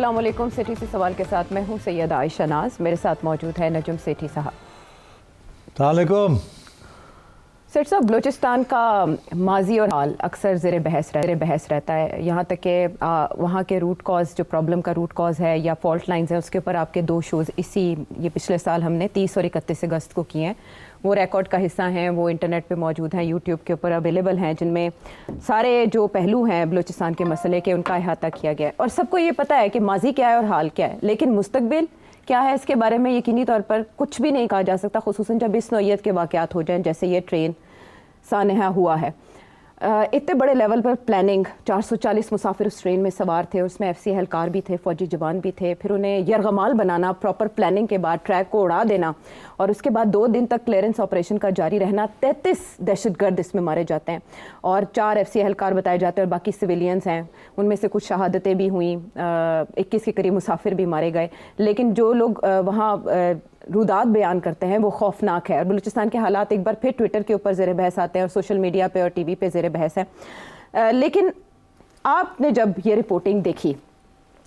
अस्सलाम वालेकुम। सिटी से सवाल के साथ मैं हूं सैयदा आयशा नाज। मेरे साथ मौजूद है नजम सेठी साहब। अस्सलाम। सेठ साहब, बलूचिस्तान का माजी और हाल अक्सर ज़ेर बहस रहता है। यहाँ तक कि वहाँ के रूट कॉज, जो प्रॉब्लम का रूट कॉज है या फॉल्ट लाइंस है, उसके ऊपर आपके 2 शोज़ ये पिछले साल हमने 30 और 31 अगस्त को किए हैं। वो रिकॉर्ड का हिस्सा हैं, वो इंटरनेट पे मौजूद हैं, यूट्यूब के ऊपर अवेलेबल हैं, जिनमें सारे जो पहलू हैं बलूचिस्तान के मसले के, उनका अहाता किया गया है। और सबको ये पता है कि माजी क्या है और हाल क्या है, लेकिन मुस्तकबिल क्या है इसके बारे में यकीनी तौर पर कुछ भी नहीं कहा जा सकता, खुसूसन जब इस नौइयत के वाक़यात हो जाएं जैसे ये ट्रेन सानहा हुआ है। इतने बड़े लेवल पर प्लानिंग, 440 मुसाफिर उस ट्रेन में सवार थे, उसमें FC एहलकार भी थे, फ़ौजी जवान भी थे, फिर उन्हें यरगमाल बनाना, प्रॉपर प्लानिंग के बाद ट्रैक को उड़ा देना, और उसके बाद 2 दिन तक क्लियरेंस ऑपरेशन का जारी रहना। 33 दहशतगर्द इसमें मारे जाते हैं और 4 FC एहलकार बताए जाते हैं और बाकी सिविलियंस हैं। उनमें से कुछ शहादतें भी हुई, 21 के करीब मुसाफिर भी मारे गए। लेकिन जो लोग वहाँ रुदात बयान करते हैं वो खौफनाक है। और बलूचिस्तान के हालात एक बार फिर ट्विटर के ऊपर ज़ेर बहस आते हैं और सोशल मीडिया पे और TV पे ज़ेर बहस है। लेकिन आपने जब ये रिपोर्टिंग देखी,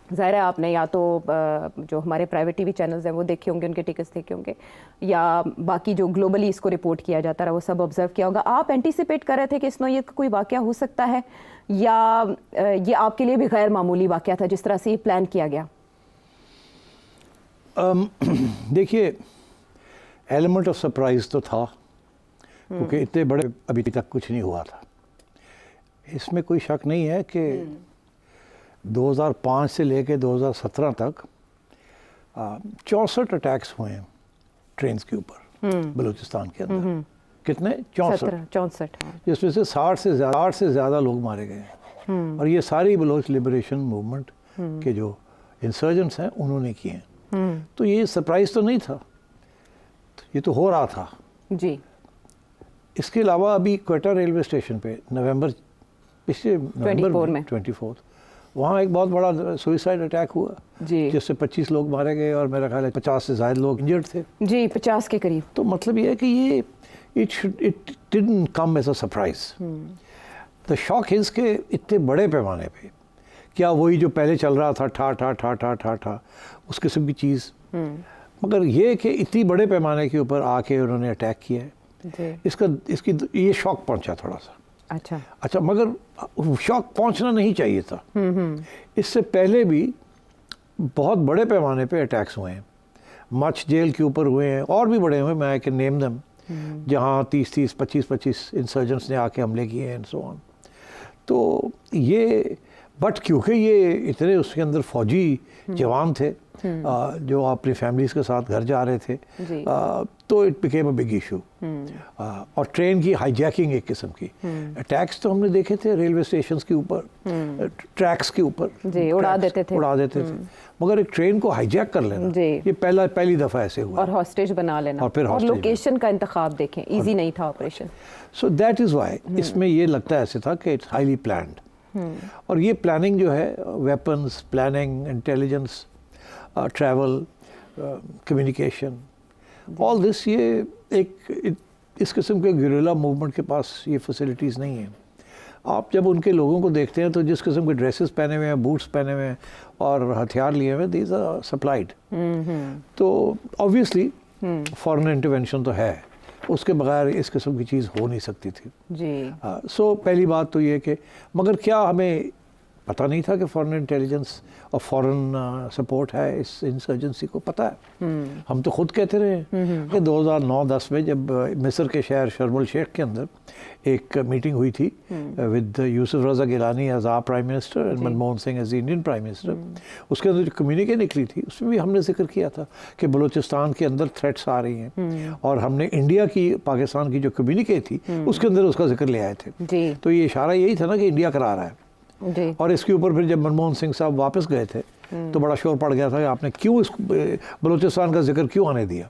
ज़ाहिर है आपने या तो जो हमारे प्राइवेट TV चैनल्स हैं वो देखे होंगे, उनके टिकट्स देखे होंगे, या बाकी जो ग्लोबली इसको रिपोर्ट किया जाता रहा वो सब ऑब्जर्व किया होगा। आप एंटीसिपेट कर रहे थे कि इस नौइयत का कोई वाक़या हो सकता है, या ये आपके लिए भी गैर मामूली वाक़या था जिस तरह से ये प्लान किया गया? देखिए, एलिमेंट ऑफ सरप्राइज़ तो था, क्योंकि इतने बड़े अभी तक कुछ नहीं हुआ था। इसमें कोई शक नहीं है कि 2005 से लेकर 2017 तक 64 अटैक्स हुए हैं ट्रेन के ऊपर बलूचिस्तान के अंदर। कितने? 64। जिसमें से 60 से ज़्यादा लोग मारे गए हैं, और ये सारी बलोच लिबरेशन मूवमेंट के जो इंसर्जेंट्स हैं उन्होंने किए हैं। तो ये सरप्राइज़ तो नहीं था, ये तो हो रहा था जी। इसके अलावा अभी क्वेटा रेलवे स्टेशन पे पिछले नवंबर में 24 वहाँ एक बहुत बड़ा सुइसाइड अटैक हुआ जी, जिससे 25 लोग मारे गए और मेरा ख्याल है 50 से ज़्यादा लोग इंजर्ड थे जी, 50 के करीब। तो मतलब ये है कि ये it didn't come as a surprise. The shock is के इतने बड़े पैमाने पे क्या वही जो पहले चल रहा था ठा ठा ठा ठा ठा ठा उस किस्म की चीज़, मगर ये कि इतनी बड़े पैमाने के ऊपर आके उन्होंने अटैक किया है, इसकी ये शॉक पहुंचा थोड़ा सा। अच्छा, मगर शॉक पहुंचना नहीं चाहिए था। इससे पहले भी बहुत बड़े पैमाने पे अटैक्स हुए हैं, मच जेल के ऊपर हुए हैं, और भी बड़े हुए, मैं आई कैन नेम देम, जहाँ 30-30, 25-25 इंसर्जेंट्स ने आके हमले किए एंड सो ऑन। तो ये बट क्योंकि ये इतने उसके अंदर फौजी जवान थे जो अपनी फैमिलीज़ के साथ घर जा रहे थे, तो it became a big issue. और ट्रेन की हाईजैकिंग एक किस्म की, अटैक्स तो हमने देखे थे रेलवे स्टेशंस के ऊपर, ट्रैक्स के ऊपर उड़ा देते थे, मगर एक ट्रेन को हाईजैक कर लेना ये पहली दफ़ा ऐसे हुआ, और हॉस्टेज बना लेना, और फिर लोकेशन का इंतखाब देखें, ईजी नहीं था operation. So that is why इसमें ये लगता है ऐसे था कि इट्स हाईली प्लान्ड। और ये प्लानिंग जो है, weapons planning, intelligence, travel, communication, all this, ये इस किस्म के गुरिल्ला मूवमेंट के पास ये फैसिलिटीज़ नहीं हैं। आप जब उनके लोगों को देखते हैं तो जिस किस्म के ड्रेसेस पहने हुए हैं, बूट्स पहने हुए हैं और हथियार लिए हुए हैं, दीज आर सप्लाइड। तो ऑब्वियसली फॉरेन इंटरवेंशन तो है, उसके बगैर इस किस्म की चीज़ हो नहीं सकती थी जी। सो पहली बात तो ये कि मगर क्या हमें पता नहीं था कि फॉरेन इंटेलिजेंस और फॉरेन सपोर्ट है इस इंसर्जेंसी को? पता है, हम तो खुद कहते रहे कि 2009-10 में जब मिस्र के शहर शर्म शेख के अंदर एक मीटिंग हुई थी with Yusuf Raza Gilani as our prime minister and Manmohan Singh as the Indian prime minister, उसके अंदर जो कम्युनिके निकली थी उसमें भी हमने जिक्र किया था कि बलूचिस्तान के अंदर थ्रेट्स आ रही हैं, और हमने इंडिया की, पाकिस्तान की जो कम्युनिके थी उसके अंदर उसका जिक्र ले आए थे। तो ये इशारा यही था ना कि इंडिया करा रहा है। और इसके ऊपर फिर जब मनमोहन सिंह साहब वापस गए थे तो बड़ा शोर पड़ गया था कि आपने क्यों इस बलूचिस्तान का जिक्र क्यों आने दिया,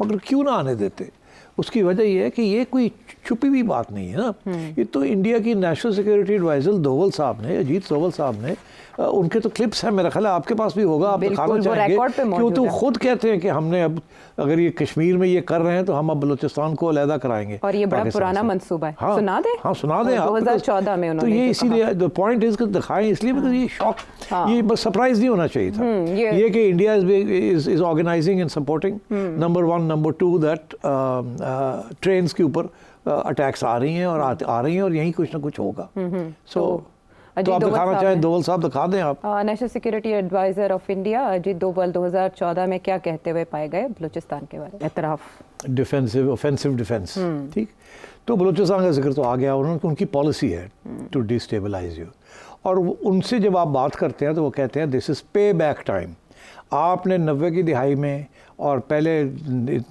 मगर क्यों ना आने देते? उसकी वजह ये है कि ये कोई छुपी हुई बात नहीं है ना, ये तो इंडिया की नेशनल सिक्योरिटी एडवाइजर दोवल साहब ने, अजीत दोवल साहब ने, उनके तो क्लिप्स हैं, मेरा ख्याल है आपके पास भी होगा, आप दिखाना चाहेंगे, क्यों तो खुद कहते हैं कि हमने अब अगर ये कश्मीर में ये कर रहे हैं तो हम अब बलूचिस्तान को अलहदा कराएंगे। और ये बड़ा पुराना मंसूबा है। हाँ, सुना दें? हाँ सुना दें आप। 2014 में उन्होंने तो ये इसीलिए द पॉइंट इज दिखाएं इसलिए बिकॉज ये शॉक, ये बस सरप्राइज नहीं होना चाहिए था ये कि India is organising and supporting, number 1, number 2 that trains के ऊपर अटैक्स आ रही हैं और आ रही हैं और यही कुछ ना कुछ होगा। सो तो आप दिखाना चाहें दोवल साहब, दिखा दें आप। National security adviser of India Ajit Doval 2014 में क्या कहते हुए पाए गए बलूचिस्तान के बारे में? एतराफ, डिफेंसिव, ऑफेंसिव डिफेंस, ठीक। तो बलूचिस्तान का जिक्र तो आ गया, उनकी पॉलिसी है टू डिस्टेबलाइज यू, और उनसे जब आप बात करते हैं तो वो कहते हैं दिस इज़ पे बैक टाइम। आपने 90 की दिहाई में और पहले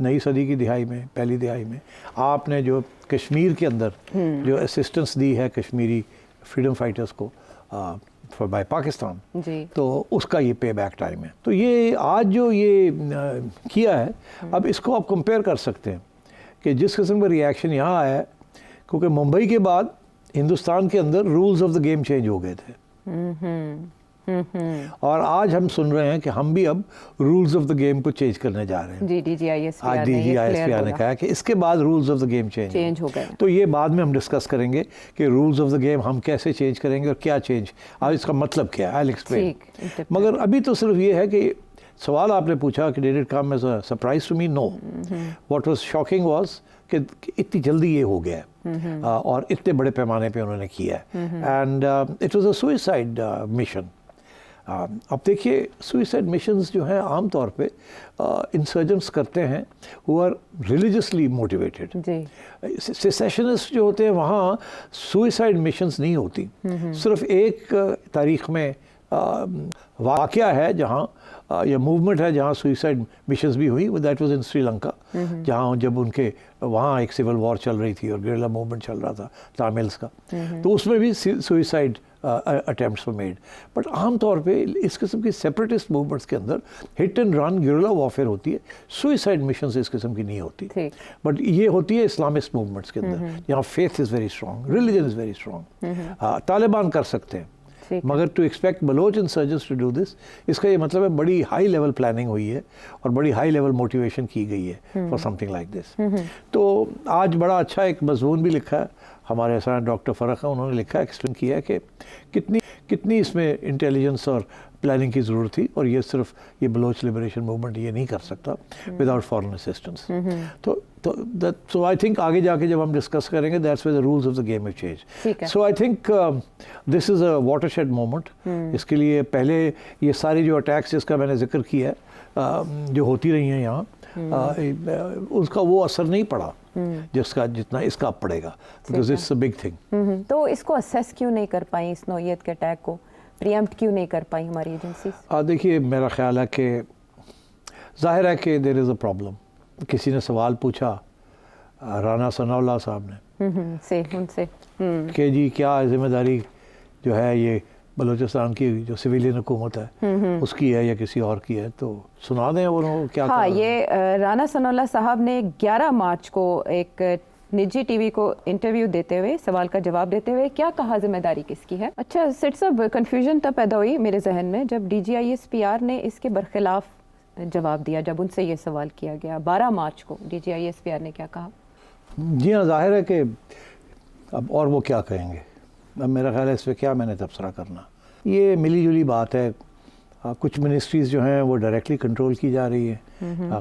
नई सदी की दिहाई में, पहली दिहाई में आपने जो कश्मीर के अंदर जो असिस्टेंस दी है कश्मीरी फ्रीडम फाइटर्स को फॉर बाय पाकिस्तान, तो उसका ये पे बैक टाइम है। तो ये आज जो ये किया है, अब इसको आप कंपेयर कर सकते हैं कि जिस किस्म का रिएक्शन यहाँ आया है, क्योंकि मुंबई के बाद हिंदुस्तान के अंदर rules of the game change हो गए थे, और आज हम सुन रहे हैं कि हम भी अब रूल्स ऑफ द गेम को चेंज करने जा रहे हैं। जी, DGISPR आज DGISPR ने कहा कि इसके बाद rules of the game change हो गए। तो ये बाद में हम डिस्कस करेंगे कि रूल्स ऑफ द गेम हम कैसे चेंज करेंगे और क्या चेंज, आज इसका मतलब क्या है, आई विल एक्सप्लेन। मगर अभी तो सिर्फ ये है कि सवाल आपने पूछा कि did it come as a surprise to me? No, what was shocking was कि इतनी जल्दी ये हो गया है और इतने बड़े पैमाने पे उन्होंने किया है, and it was a suicide mission. अब देखिए सुसाइड मिशंस जो हैं आम तौर पे इंसर्जेंट्स करते हैं who are religiously motivated. Secessionist जो होते हैं वहाँ सुसाइड मिशंस नहीं होती, सिर्फ एक तारीख में वाक़या है जहाँ या मूवमेंट है जहाँ सुसाइड मिशंस भी हुई, दैट वाज इन श्रीलंका, जहाँ जब उनके वहाँ एक सिविल वॉर चल रही थी और गेरिल्ला मूवमेंट चल रहा था तामिल्स का, तो उसमें भी suicide attempts were made. But आमतौर पे इस किस्म की सेपरेटिस्ट मूवमेंट्स के अंदर हिट एंड रन गेरिल्ला वॉरफेयर होती है, सुसाइड मिशंस इस किस्म की नहीं होती। बट ये होती है इस्लामिस्ट मूवमेंट्स के अंदर, यहाँ faith is very strong, religion is very strong. Taliban कर सकते हैं, मगर to expect Baloch insurgents to do this, इसका ये मतलब है बड़ी हाई लेवल प्लानिंग हुई है और बड़ी हाई लेवल मोटिवेशन की गई है फॉर समथिंग लाइक दिस। तो आज बड़ा अच्छा एक मजमून भी लिखा है हमारे साथ डॉक्टर फ़रख है, उन्होंने लिखा है, एक्सप्लेन किया है कि कितनी इसमें इंटेलिजेंस और प्लानिंग की ज़रूरत थी, और ये सिर्फ ये बलोच लिबरेशन मूवमेंट ये नहीं कर सकता विदाउट फॉरेन असिस्टेंस। तो आई थिंक आगे जाके जब हम डिस्कस करेंगे that's where the rules of the game have changed. So I think this is a watershed moment. इसके लिए पहले ये सारी जो अटैक्स जिसका मैंने जिक्र किया है जो होती रही हैं यहाँ, उसका वो असर नहीं पड़ा जिसका जितना इसका पड़ेगा, because it's a big thing. तो इसको असेस क्यों नहीं कर पाई, इस नौइयत के अटैक को प्रीएम्प्ट क्यों नहीं कर पाई हमारी एजेंसीज? देखिए मेरा ख्याल है कि जाहिर है कि देयर इज़ अ प्रॉब्लम। किसी ने सवाल पूछा राना सनाउल्लाह साहब ने से उनसे कि जी क्या जिम्मेदारी जो है ये बलूचिस्तान की जो सिविलियन हुकूमत है उसकी है या किसी और की है, तो सुना दें वो क्या। हाँ, ये राना सनाउल्लाह साहब ने 11 मार्च को एक निजी टीवी को इंटरव्यू देते हुए सवाल का जवाब देते हुए क्या कहा, जिम्मेदारी किसकी है? अच्छा सेठ साहब, कन्फ्यूजन तब पैदा हुई मेरे जहन में जब DGISPR ने इसके बरखिलाफ जवाब दिया, जब उनसे ये सवाल किया गया 12 मार्च को DGISPR ने क्या कहा? जी हाँ, जाहिर है कि अब और वो क्या कहेंगे, अब मेरा ख्याल है इस पर क्या मैंने तबसरा करना। ये मिली जुली बात है, कुछ मिनिस्ट्रीज़ जो हैं वो डायरेक्टली कंट्रोल की जा रही है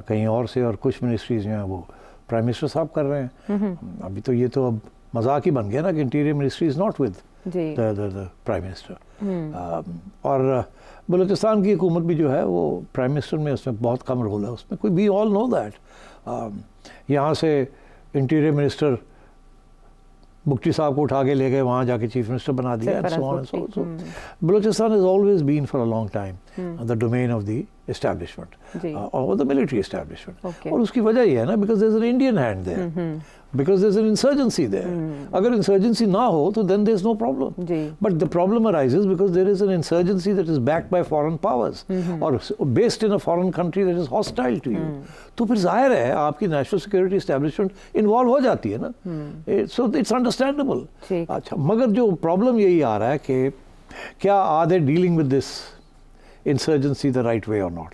कहीं और से, और कुछ मिनिस्ट्रीज़ जो हैं वो प्राइम मिनिस्टर साहब कर रहे हैं। अभी तो ये तो अब मजाक ही बन गया ना कि interior ministry is not with the prime minister. और बलूचिस्तान की हुकूमत भी जो है वो प्राइम मिनिस्टर में उसमें बहुत कम रोल है उसमें, कोई वी ऑल नो दैट। यहाँ से इंटीरियर मिनिस्टर मुफ्ती साहब को उठा के ले गए, वहाँ जाके चीफ मिनिस्टर बना दिया, and so on and so. Balochistan has always been for a long time the domain of the establishment और द मिलिट्री एस्टैब्लिशमेंट। और उसकी वजह ये है ना, because there is an Indian hand there, because there's an insurgency there. अगर insurgency ना हो तो then there's no problem. But the problem arises because there is an insurgency that is backed by foreign powers or based in a foreign country that is hostile to you. तो फिर जाहिर है आपकी national security establishment involve हो जाती है ना. So it's understandable. अच्छा, मगर जो problem यही आ रहा है कि क्या are they dealing with this insurgency the right way or not?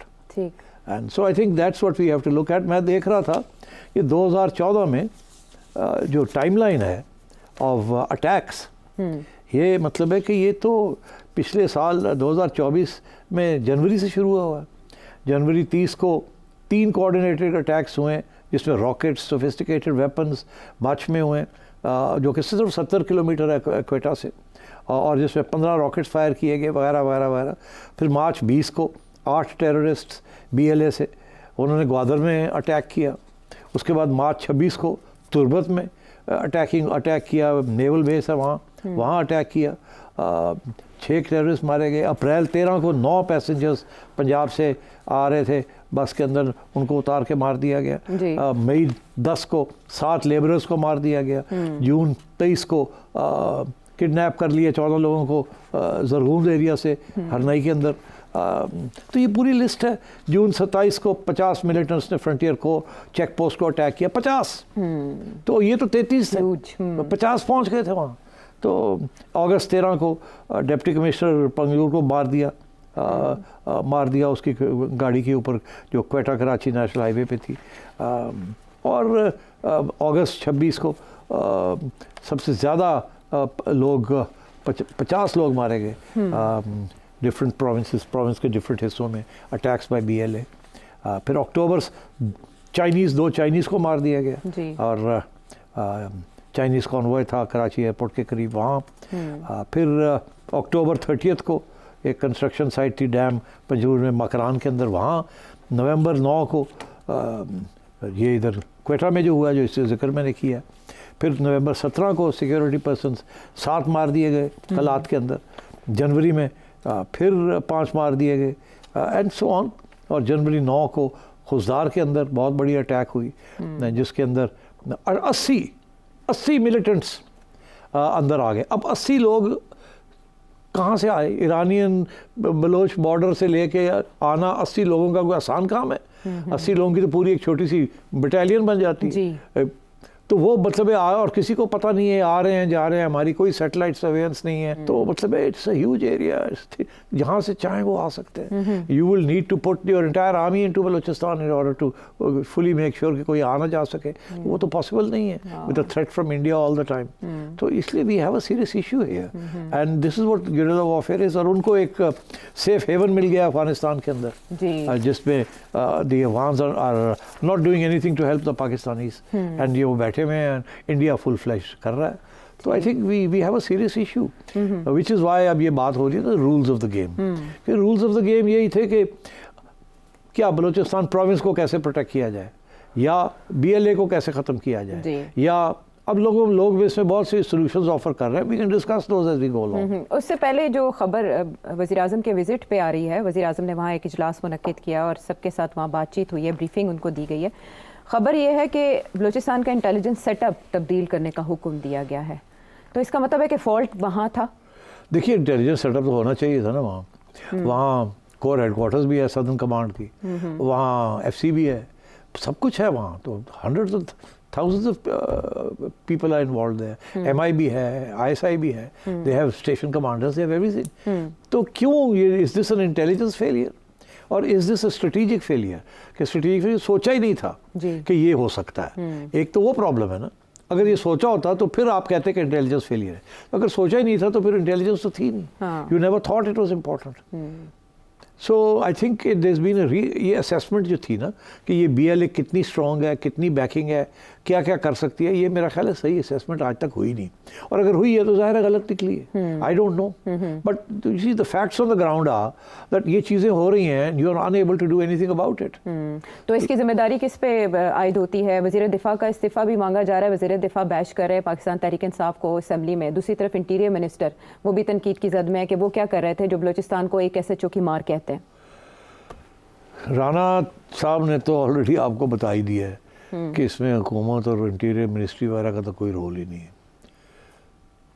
And so I think that's what we have to look at. मैं देख रहा था कि 2014 में जो टाइमलाइन है ऑफ अटैक्स, ये मतलब है कि ये तो पिछले साल 2024 में जनवरी से शुरू हुआ है। जनवरी 30 को 3 कोऑर्डिनेटेड अटैक्स हुए जिसमें रॉकेट्स, सोफिस्टिकेटेड वेपन्स मार्च में हुए, जो कि सिर्फ 70 किलोमीटर है क्वेटा से, और जिसमें 15 रॉकेट्स फायर किए गए वगैरह वगैरह वगैरह। फिर मार्च 20 को 8 टेररिस्ट BLA से उन्होंने ग्वादर में अटैक किया। उसके बाद मार्च 26 को तुर्बत में अटैक किया, नेवल बेस है वहाँ अटैक किया, 6 टेररिस्ट मारे गए। अप्रैल 13 को 9 पैसेंजर्स पंजाब से आ रहे थे बस के अंदर, उनको उतार के मार दिया गया। मई 10 को 7 लेबरर्स को मार दिया गया। जून 23 को किडनैप कर लिए 14 लोगों को जरगूंद एरिया से हरनई के अंदर। तो ये पूरी लिस्ट है। जून 27 को 50 मिलिटेंट्स ने फ्रंटियर को चेक पोस्ट को अटैक किया, 50। तो ये तो 33 थे, 50 पहुंच गए थे वहाँ। तो अगस्त 13 को डिप्टी कमिश्नर पंगलूर को मार दिया उसकी गाड़ी के ऊपर जो क्वेटा कराची नेशनल हाईवे पे थी। और अगस्त 26 को सबसे ज़्यादा लोग 50 लोग मारे गए डिफरेंट प्रोविंस के डिफरेंट हिस्सों में अटैक्स बाय BLA। फिर अक्टूबर 2 चाइनीज़ को मार दिया गया और चाइनीज़ कॉन्वॉय था कराची एयरपोर्ट के करीब वहाँ। फिर अक्टूबर 30 को एक कंस्ट्रक्शन साइट थी डैम पंजूर में मकरान के अंदर, वहाँ। नवंबर 9 को ये इधर क्वेटा में जो हुआ, जो इससे जिक्र मैंने किया। फिर नवंबर 17 को सिक्योरिटी पर्सनस 7 मार दिए गए कलात के अंदर। जनवरी में फिर 5 मार दिए गए एंड सो ऑन। और जनवरी 9 को खुजदार के अंदर बहुत बड़ी अटैक हुई जिसके अंदर 80 मिलिटेंट्स अंदर आ गए। अब 80 लोग कहाँ से आए? ईरानियन बलोच बॉर्डर से लेके आना 80 लोगों का कोई आसान काम है? 80 लोगों की तो पूरी एक छोटी सी बटालियन बन जाती है। तो वो मतलब है और किसी को पता नहीं है आ रहे हैं जा रहे हैं, हमारी कोई सैटेलाइट सर्वेलेंस नहीं है। तो मतलब है इट्स अ ह्यूज एरिया, जहाँ से चाहें वो आ सकते हैं। You will need to put your entire army into Balochistan in order to fully make sure कि कोई आ ना जा सके। वो तो पॉसिबल नहीं है with a threat from India all the time. तो इसलिए we have a serious issue here and this is what guerrilla warfare is. और उनको एक सेफ हेवन मिल गया अफगानिस्तान के अंदर जिसमें the Afghans are not doing anything to help the Pakistanis and ये वो बैठे हुए हैं, इंडिया फुल फ्लैश कर रहा है। तो I think we have a serious issue which is why अब ये बात हो रही है ना रूल्स ऑफ द गेम। कि रूल्स ऑफ द गेम यही थे कि क्या बलूचिस्तान प्रोविंस को कैसे प्रोटेक्ट किया जाए, या BLA को कैसे ख़त्म किया जाए, या अब लोग इसमें बहुत से सॉल्यूशंस ऑफर कर रहे हैं। We can discuss those as we go along. उससे पहले जो खबर वज़ीर आज़म के विजिट पे आ रही है, वज़ीर आज़म ने वहाँ एक इजलास मुनक्किद किया और सबके साथ वहाँ बातचीत हुई है, ब्रीफिंग उनको दी गई है। खबर यह है कि बलूचिस्तान का इंटेलिजेंस सेटअप तब्दील करने का हुक्म दिया गया है। तो इसका मतलब है कि फॉल्ट वहाँ था? देखिए इंटेलिजेंस सेटअप तो होना चाहिए था ना वहाँ कोर हेडक्वार्टर्स भी है सदर्न कमांड की, वहाँ FC भी है, सब कुछ है वहाँ। तो hundreds of thousands of people are involved there। MI भी है, ISI भी है, they have station commanders, they have everything। तो क्यों ये is this an intelligence failure और is this a strategic failure? कि स्ट्रेटेजिक फेलियर सोचा ही नहीं था कि ये हो सकता है। एक तो वो प्रॉब्लम है ना, अगर ये सोचा होता तो फिर आप कहते कि इंटेलिजेंस फेलियर है। अगर सोचा ही नहीं था तो फिर इंटेलिजेंस तो थी नहीं। You never thought it was important. So I think there been ये असेसमेंट जो थी ना कि ये BLA कितनी स्ट्रॉन्ग है, कितनी बैकिंग है, क्या क्या कर सकती है, ये मेरा ख्याल है सही असेसमेंट आज तक हुई नहीं। और अगर हुई है तो ज़ाहिर है गलत निकली है। I don't know, but you see the facts on the ground are that ये चीज़ें हो रही हैं, you are unable to do anything about it. तो इसकी जिम्मेदारी किस पे आयद होती है? वज़ीर दिफा का इस्तीफ़ा भी मांगा जा रहा है, वज़ीर दिफा बैश कर रहे हैं पाकिस्तान तहरीक इंसाफ को असम्बली में। दूसरी तरफ इंटीरियर मिनिस्टर वो भी तनकीद की जद में है कि वो क्या कर रहे थे जो बलूचिस्तान को एक SHO की मार कहते हैं। राणा साहब ने तो ऑलरेडी आपको बता ही दिया है कि इसमें हुकूमत और इंटीरियर मिनिस्ट्री वगैरह का तो कोई रोल ही नहीं है।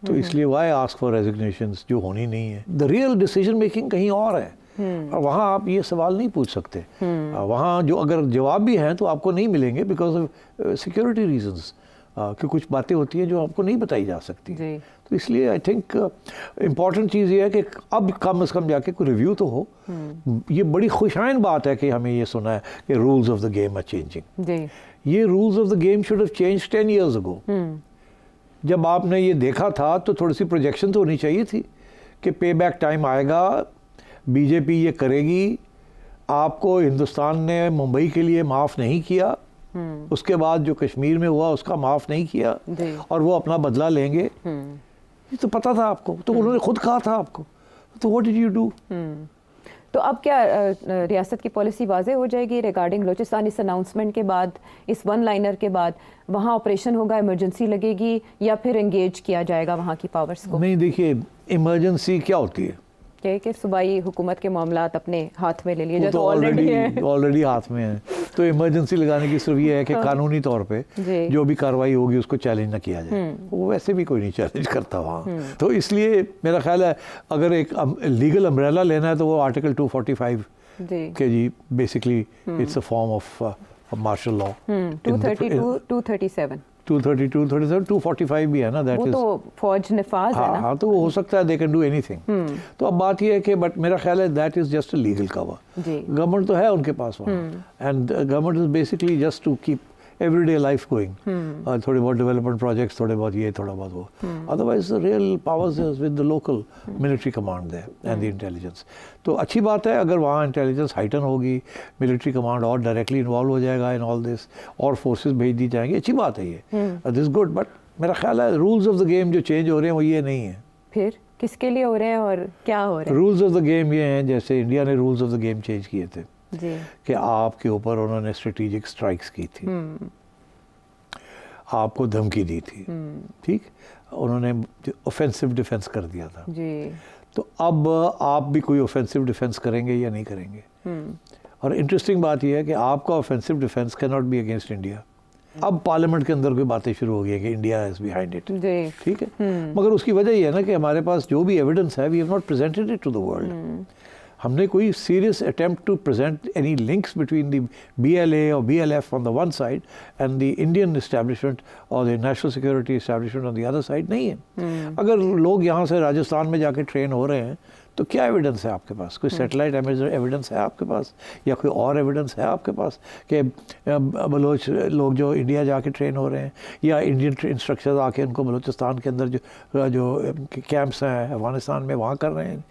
तो इसलिए वाई आस्क फॉर रेजिग्नेशंस जो होनी नहीं है। द रियल डिसीजन मेकिंग कहीं और है और वहाँ आप ये सवाल नहीं पूछ सकते। वहाँ जो अगर जवाब भी हैं तो आपको नहीं मिलेंगे बिकॉज ऑफ सिक्योरिटी रीजंस, कि कुछ बातें होती हैं जो आपको नहीं बताई जा सकती। तो इसलिए आई थिंक इम्पॉर्टेंट चीज़ ये है कि अब कम से कम जाके कोई रिव्यू तो हो। ये बड़ी खुशाइन बात है कि हमें ये सुना है कि rules of the game are changing. ये rules of the game should have changed 10 years ago। जब आपने ये देखा था तो थोड़ी सी प्रोजेक्शन तो होनी चाहिए थी कि पे बैक टाइम आएगा, बीजेपी ये करेगी। आपको हिंदुस्तान ने मुंबई के लिए माफ़ नहीं किया, उसके बाद जो कश्मीर में हुआ उसका माफ़ नहीं किया और वो अपना बदला लेंगे। ये तो पता था आपको, तो उन्होंने खुद कहा था आपको, तो व्हाट डिड यू डू? तो अब क्या रियासत की पॉलिसी वाज़े हो जाएगी रिगार्डिंग बलूचिस्तान इस अनाउंसमेंट के बाद, इस वन लाइनर के बाद? वहाँ ऑपरेशन होगा, इमरजेंसी लगेगी या फिर एंगेज किया जाएगा वहाँ की पावर्स को? नहीं, देखिए इमरजेंसी क्या होती है कि सूबाई हुकूमत के मामलात अपने हाथ में ले लिए, जो तो ऑलरेडी हाथ में है। तो इमरजेंसी लगाने की सिर्फ ये है कि कानूनी तौर पे जो भी कार्रवाई होगी उसको चैलेंज ना किया जाए। वो वैसे भी कोई नहीं चैलेंज करता वहाँ। तो इसलिए मेरा ख्याल है अगर एक लीगल अम्ब्रेला लेना है तो वो आर्टिकल 245 के जी basically it's a form of martial law. 232, 237 232, 237, 245 भी है ना, दैट इज तो फौज नफाज है ना। हाँ, तो वो हो सकता है, दे कैन डू एनीथिंग। तो अब बात ये है कि बट मेरा ख्याल है that is just a legal cover. Government तो है उनके पास वहाँ, and government is basically just to keep everyday life going. थोड़े बहुत डेवलपमेंट प्रोजेक्ट्स, थोड़े बहुत ये, थोड़ा बहुत वो। Otherwise the real powers is with the local military command there and the intelligence. तो अच्छी बात है अगर वहाँ इंटेलिजेंस हाइटन होगी, मिलिट्री कमांड और डायरेक्टली इन्वॉल्व हो जाएगा इन ऑल दिस, और फोर्सेस भेज दी जाएंगी, अच्छी बात है ये, दिस गुड। बट मेरा ख्याल है रूल्स ऑफ द गेम जो चेंज हो रहे हैं वो ये नहीं है। फिर किसके लिए हो रहे हैं और क्या हो रहा है? रूल्स ऑफ द गेम ये हैं जैसे इंडिया ने rules of the game change किए थे कि आपके ऊपर उन्होंने स्ट्रेटेजिक स्ट्राइक्स की थी, आपको धमकी दी थी, ठीक, उन्होंने ऑफेंसिव डिफेंस कर दिया था जी। तो अब आप भी कोई ऑफेंसिव डिफेंस करेंगे या नहीं करेंगे? और इंटरेस्टिंग बात यह है कि आपका offensive defence can not be against India. अब पार्लियामेंट के अंदर कोई बातें शुरू हो गई है कि इंडिया इज बिहाइंड इट, ठीक है, मगर उसकी वजह यह है ना कि हमारे पास जो भी एविडेंस है we have not presented it to the world. हमने कोई serious attempt to present any links between the BLA और BLF on the one side and the Indian establishment और the national security establishment on the other side नहीं है। अगर लोग यहाँ से राजस्थान में जाके ट्रेन हो रहे हैं तो क्या एविडेंस है आपके पास? कोई सैटेलाइट एविडेंस है आपके पास या कोई और एविडेंस है आपके पास कि बलोच लोग जो इंडिया जाके ट्रेन हो रहे हैं या इंडियन इंस्ट्रक्चर्स आके उनको बलूचिस्तान के अंदर जो कैंप्स हैं अफगानिस्तान में वहाँ कर रहे हैं?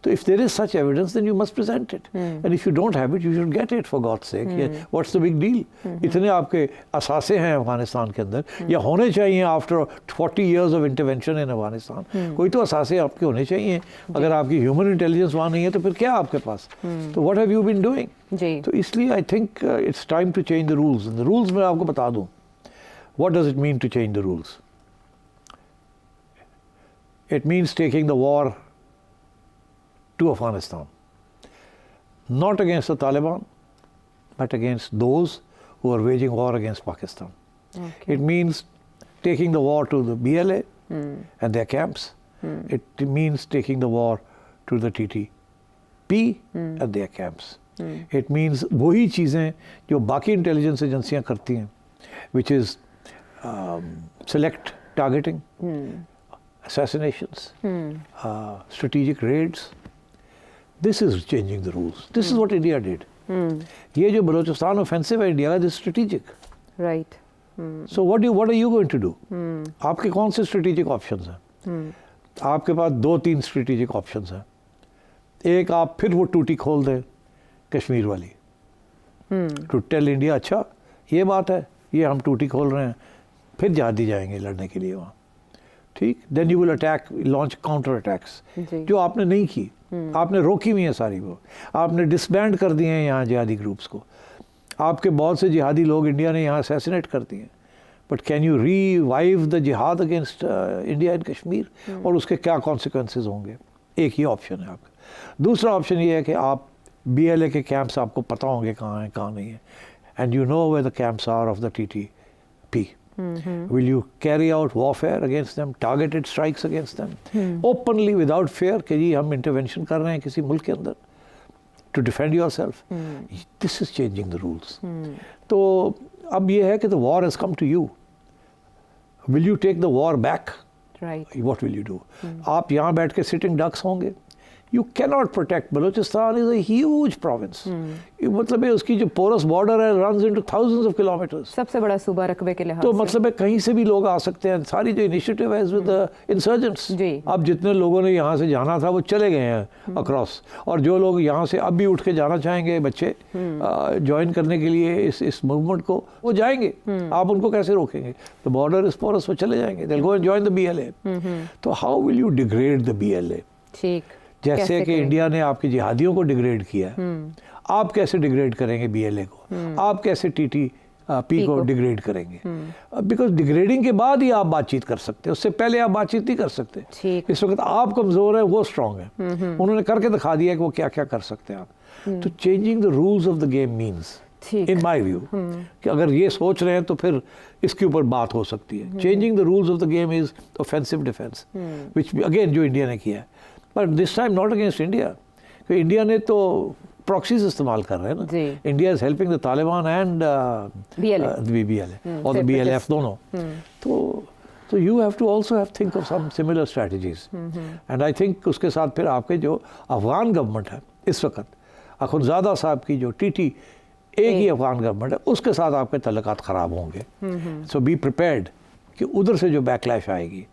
So if there is such evidence, then you must present it. And if you don't have it, you should get it, for God's sake. What's the big deal? इतने आपके असासे हैं अफगानिस्तान के अंदर, या होने चाहिए after 40 years of intervention in Afghanistan. कोई तो असासे आपके होने चाहिए। अगर आपकी ह्यूमन इंटेलिजेंस वहाँ नहीं है तो फिर क्या आपके पास? तो what have you been doing? तो इसलिए I think it's time to change the rules. And the rules मैं आपको बता दूँ। What does it mean to change the rules? It means taking the war to Afghanistan, not against the Taliban, but against those who are waging war against Pakistan. It means taking the war to the BLA and their camps. It means taking the war to the TTP and their camps. It means वही चीज़ें जो बाकी intelligence एजेंसियां करती हैं, which is select targeting, assassinations, strategic raids. This is changing the rules. This is what India did. ये जो Balochistan offensive है इंडिया का, this strategic, right. So what are you going to do? आपके कौन से स्ट्रेटेजिक ऑप्शंस हैं? आपके पास 2-3 strategic options हैं। एक, आप फिर वो टूटी खोल दें कश्मीर वाली, टू टेल इंडिया अच्छा ये बात है, ये हम टूटी खोल रहे हैं, फिर जहादी जाएंगे लड़ने के लिए वहाँ, ठीक। Then you will attack, launch counter attacks, जो आपने नहीं की, आपने रोकी हुई है सारी, वो आपने डिसबैंड कर दिए हैं यहाँ जिहादी ग्रुप्स को। आपके बहुत से जिहादी लोग इंडिया ने यहाँ असैसिनेट कर दिए, but can you revive the जिहाद अगेंस्ट इंडिया इन कश्मीर? और उसके क्या कॉन्सिक्वेंसेज होंगे? एक ही ऑप्शन है आपका। दूसरा ऑप्शन ये है कि आप BLA के कैंप्स आपको पता होंगे कहाँ हैं कहाँ नहीं है, and you know where the camps are of the TTP. Will you carry out warfare against them, targeted strikes against them, openly without fear कि जी हम intervention कर रहे हैं किसी मुल्क के अंदर to defend yourself? This is changing the rules. तो अब ये है कि the war has come to you. Will you take the war back? Right. What will you do? आप यहाँ बैठ के sitting ducks होंगे. You cannot protect. Balochistan is a huge province. मतलब है उसकी जो porous border है runs into thousands of kilometers. सबसे बड़ा सूबा रकबे के लिहाज तो से। मतलब है कहीं से भी लोग आ सकते हैं. सारी जो इनिशिएटिव है विद द इंसर्जेंट्स. जी। अब जितने लोगों ने यहाँ से जाना था वो चले गए हैं अक्रॉस, और जो लोग यहाँ से अब भी उठ के जाना चाहेंगे बच्चे ज्वाइन करने के लिए इस मूवमेंट को, वो जाएंगे. आप उनको कैसे रोकेंगे? द बॉर्डर इज पोरस, वो चले जाएंगे. They will go and join the BLA. तो how will you degrade the BLA? ठीक. जैसे कि इंडिया ने आपके जिहादियों को डिग्रेड किया, आप कैसे डिग्रेड करेंगे BLA को? आप कैसे TTP को डिग्रेड करेंगे? बिकॉज डिग्रेडिंग के बाद ही आप बातचीत कर सकते हैं, उससे पहले आप बातचीत नहीं कर सकते. इस वक्त आप कमज़ोर है, वो स्ट्रांग है. उन्होंने करके दिखा दिया कि वो क्या क्या कर सकते हैं आप. तो changing the rules of the game means, in my view, कि अगर ये सोच रहे हैं तो फिर इसके ऊपर बात हो सकती है. Changing the rules of the game is offensive defence, which again जो इंडिया ने किया है. But this time not against India. India ने तो प्रॉक्सीज इस्तेमाल कर रहे हैं ना. India is helping the Taliban and BLA और द BLF दोनों. तो you have to also have think of some similar strategies. And I think उसके साथ फिर आपके जो अफगान गवर्नमेंट है इस वक्त, अखुनज़ादा साहब की जो TT एक ही अफगान गवर्नमेंट है, उसके साथ आपके तल्लुकात ख़राब होंगे. सो बी प्रिपेयर्ड कि उधर से जो बैकलैश आएगी.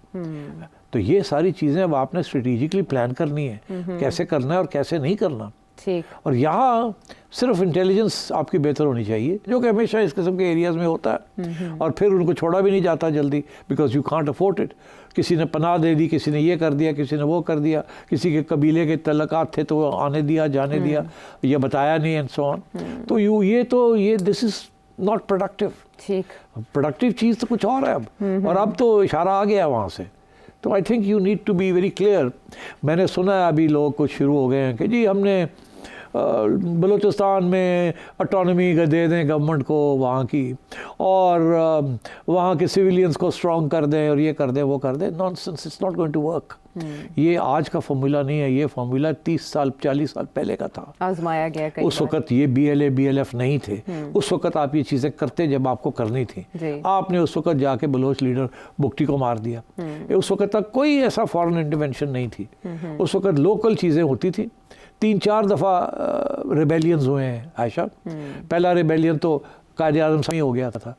तो ये सारी चीज़ें अब आपने स्ट्रेटेजिकली प्लान करनी है, कैसे करना है और कैसे नहीं करना. ठीक. और यहाँ सिर्फ इंटेलिजेंस आपकी बेहतर होनी चाहिए, जो कि हमेशा इस किस्म के एरियाज़ में होता है. और फिर उनको छोड़ा भी नहीं जाता जल्दी, because you can't afford it. किसी ने पनाह दे दी, किसी ने ये कर दिया, किसी ने वो कर दिया, किसी के कबीले के तल्लुकात थे तो वो आने दिया जाने दिया, ये बताया नहीं, एंड सो ऑन. तो ये दिस इज़ नॉट प्रोडक्टिव. ठीक. प्रोडक्टिव चीज़ तो कुछ और है अब. और अब तो इशारा आ गया वहाँ से. तो I think you need to be very clear. मैंने सुना है अभी लोग कुछ शुरू हो गए हैं कि जी हमने बलूचिस्तान में ऑटोनॉमी दे दें गवर्नमेंट को वहाँ की, और वहाँ के सिविलियंस को स्ट्रॉन्ग कर दें और ये कर दें वो कर दें. Nonsense. It's not going to work. ये आज का फॉर्मूला नहीं है. ये फॉर्मूला 30 साल 40 साल पहले का था, आजमाया गया कई उस वक्त ये BLA BLF नहीं थे. उस वक्त आप ये चीज़ें करते जब आपको करनी थी. आपने उस वक्त जाके बलोच लीडर बुगटी को मार दिया. उस वक्त तक कोई ऐसा फॉरेन इंटरवेंशन नहीं थी. उस वक्त लोकल चीज़ें होती थी. 3-4 दफ़ा रिबेलियंस हुए हैं आयशा. पहला रिबेलियन तो कायदे आज़म से ही हो गया था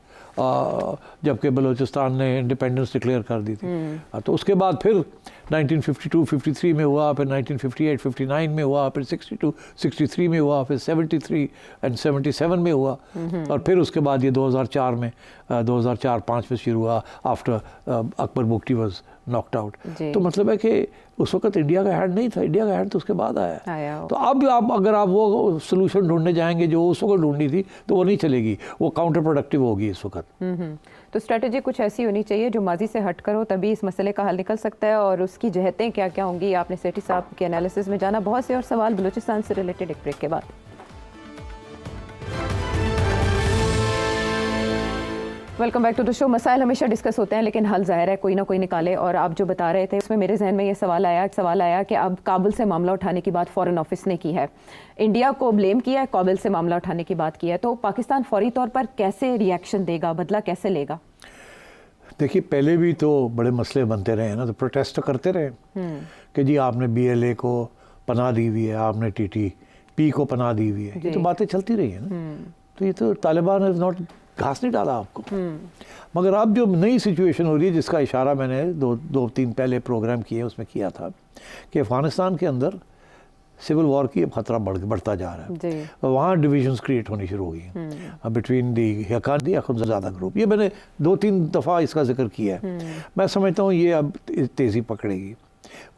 जबकि बलूचिस्तान ने इंडिपेंडेंस डिक्लेयर कर दी थी. तो उसके बाद फिर 1952-53 में हुआ, फिर 1958-59 में हुआ, फिर 62-63 में हुआ, फिर 73 एंड 77 में हुआ, और फिर उसके बाद ये 2004 में 2004-05 में शुरू हुआ after Akbar Bugti was knocked out. तो मतलब है कि उस वक्त इंडिया का हैंड नहीं था. इंडिया का हैंड तो उसके बाद आया. तो अब आप अगर आप वो सोल्यूशन ढूंढने जाएंगे जो उस वक्त ढूंढनी थी, तो वो नहीं चलेगी, वो काउंटर प्रोडक्टिव होगी इस वक्त. तो स्ट्रेटजी कुछ ऐसी होनी चाहिए जो माजी से हट कर हो, तभी इस मसले का हल निकल सकता है. और उसकी जहतें क्या क्या होंगी, आपने सेठी साहब के एनालिसिस में जाना. बहुत से और सवाल बलूचिस्तान से रिलेटेड एक ब्रेक के बाद. Welcome back to the show. मसाइल हमेशा डिस्कस होते हैं, लेकिन हल जाहिर है कोई ना कोई निकाले. और आप जो बता रहे थे उसमें मेरे जहन में ये सवाल आया कि अब काबुल से मामला उठाने की बात फॉरेन ऑफिस ने की है, इंडिया को ब्लेम किया है, काबुल से मामला उठाने की बात की है. तो पाकिस्तान फौरी तौर पर कैसे रिएक्शन देगा, बदला कैसे लेगा? देखिए, पहले भी तो बड़े मसले बनते रहे हैं ना, तो प्रोटेस्ट करते रहे कि जी आपने BLA को पनाह दी हुई है, आपने TTP को पनाह दी हुई है. ये तो बातें चलती रही है ना. तो ये तो तालिबान हैज़ नॉट घास नहीं डाला आपको. मगर अब जो नई सिचुएशन हो रही है, जिसका इशारा मैंने 2-3 पहले प्रोग्राम किए उसमें किया था, कि अफ़गानिस्तान के अंदर सिविल वॉर की खतरा बढ़ता जा रहा है. और वहाँ डिविजन्स क्रिएट होनी शुरू हो गई between the Haqqani Akhundzada group. ये मैंने 2-3 दफ़ा इसका जिक्र किया है. मैं समझता हूँ ये अब तेज़ी पकड़ेगी.